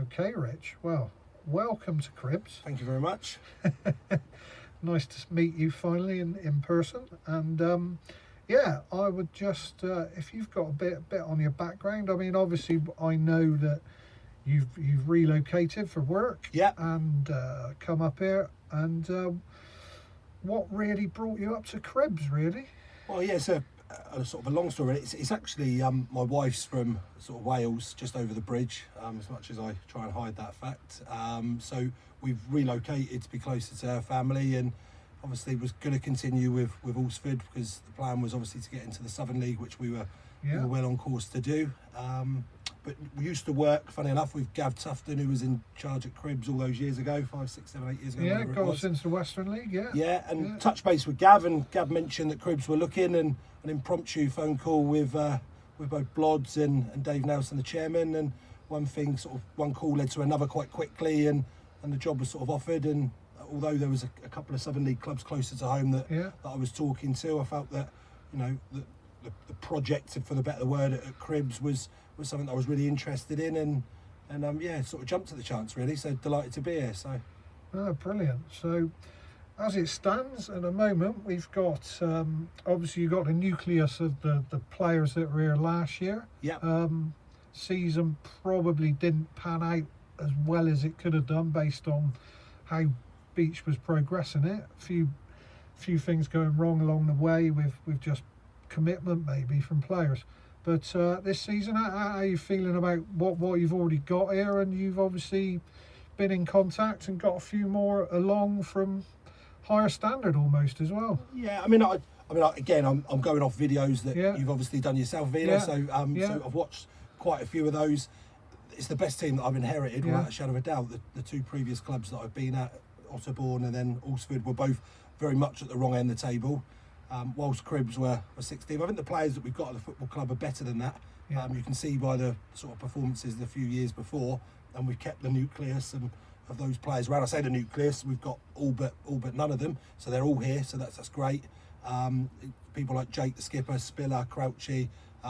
Okay, Rich. Well, welcome to Cribs. Thank you very much. Nice to meet you finally in person. And yeah, I would just, if you've got a bit on your background. I mean, obviously, I know that you've relocated for work. Yeah. And come up here. And what really brought you up to Cribs, really? Well, yeah, it's a sort of a long story. It's actually my wife's from sort of Wales, just over the bridge. As much as I try and hide that fact, so we've relocated to be closer to her family, and obviously was going to continue with Alsford because the plan was obviously to get into the Southern League, which we were well on course to do. But we used to work, funny enough, with Gav Tufton, who was in charge at Cribs all those years ago, 5, 6, 7, 8 years ago. Yeah, got us into the Western League, and touch base with Gav, and Gav mentioned that Cribs were looking, and an impromptu phone call with both Blods and Dave Nelson, the chairman, and one call led to another quite quickly, and the job was sort of offered. And although there was a couple of Southern League clubs closer to home that I was talking to, I felt that, you know, the project, for the better word, at Cribs was something that I was really interested in, and sort of jumped at the chance, really. So delighted to be here. So brilliant. So as it stands at the moment, we've got obviously you've got the nucleus of the players that were here last year. Season probably didn't pan out as well as it could have done based on how Beach was progressing it. A few things going wrong along the way with just commitment maybe from players. But this season, how are you feeling about what you've already got here? And you've obviously been in contact and got a few more along from higher standard almost as well. Yeah, I mean, again, I'm going off videos that you've obviously done yourself, Vila. So I've watched quite a few of those. It's the best team that I've inherited, without a shadow of a doubt. The two previous clubs that I've been at, Otterbourne and then Alsford, were both very much at the wrong end of the table. Whilst Cribs were 16th. I think the players that we've got at the football club are better than that. You can see by the sort of performances the few years before, and we've kept the nucleus of those players around. I say the nucleus, we've got all but none of them, so they're all here, so that's great. People like Jake the skipper, Spiller, Crouchy,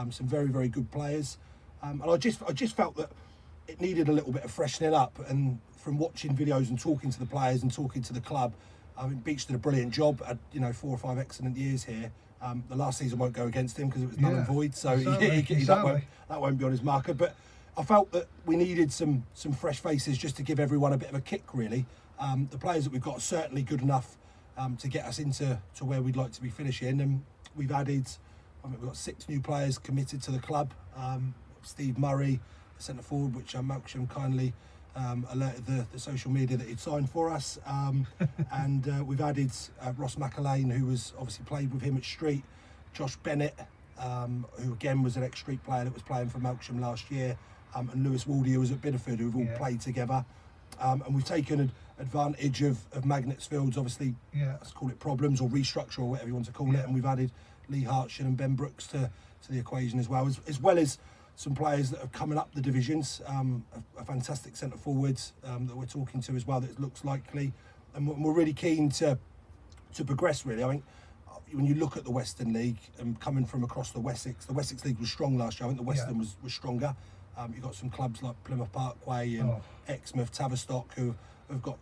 some very, very good players. And I just felt that it needed a little bit of freshening up, and from watching videos and talking to the players and talking to the club, I mean, Beach did a brilliant job. Had 4 or 5 excellent years here. The last season won't go against him because it was null and void, so that won't be on his marker. But I felt that we needed some fresh faces just to give everyone a bit of a kick, really. The players that we've got are certainly good enough to get us into where we'd like to be finishing, and we've added. We've got 6 new players committed to the club. Steve Murray, the centre forward, which Malcolm kindly alerted the social media that he'd signed for us, and we've added Ross McAlane, who was obviously played with him at Street, Josh Bennett, who again was an ex-Street player that was playing for Malcolm last year, and Lewis Waldy, who was at Bideford, who've all played together, and we've taken advantage of Magnetsfield's, obviously, let's call it problems or restructure or whatever you want to call it, and we've added Lee Hartshire and Ben Brooks to the equation as well as some players that are coming up the divisions, a fantastic centre forwards that we're talking to as well that looks likely, and we're really keen to progress, really. I think when you look at the Western League and coming from across the Wessex League was strong last year. I think the Western was stronger. You've got some clubs like Plymouth Parkway and Exmouth, Tavistock who have got,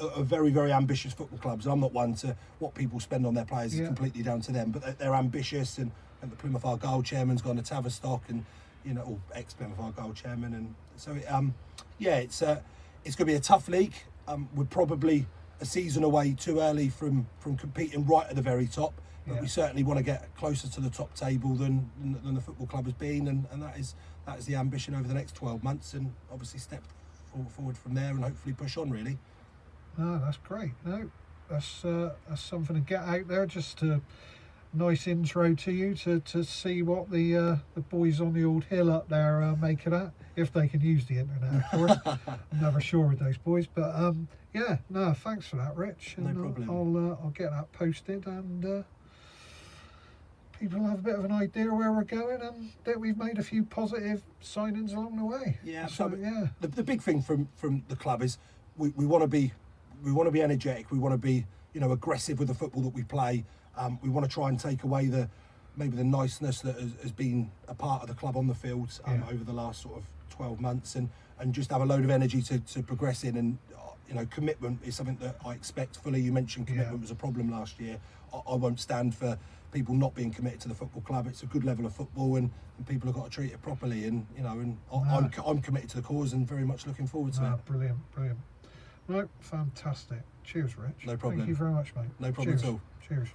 are very, very ambitious football clubs. And I'm not one to, what people spend on their players is completely down to them, but they're ambitious, and the Plymouth Argyle chairman's gone to Tavistock, and or ex-Plymouth Argyle chairman, and so it's going to be a tough league. We're probably a season away too early from competing right at the very top, but we certainly want to get closer to the top table than the football club has been, and that is the ambition over the next 12 months, and obviously step forward from there and hopefully push on, really. No, that's great. No, that's something to get out there. Just a nice intro to you to see what the boys on the old hill up there make of that, if they can use the internet, of course. I'm never sure with those boys, but thanks for that, Rich. And no problem. I'll get that posted, and people will have a bit of an idea where we're going, and that we've made a few positive signings along the way. The big thing from the club is we want to be energetic. We want to be aggressive with the football that we play. We want to try and take away maybe the niceness that has been a part of the club on the field over the last sort of 12 months, and and just have a load of energy to progress in. And you know, commitment is something that I expect fully. You mentioned commitment was a problem last year. I won't stand for people not being committed to the football club. It's a good level of football, and people have got to treat it properly. And you know, and I'm committed to the cause and very much looking forward to it. Brilliant. No, fantastic. Cheers, Rich. No problem. Thank you very much, mate. No problem Cheers. at all. Cheers.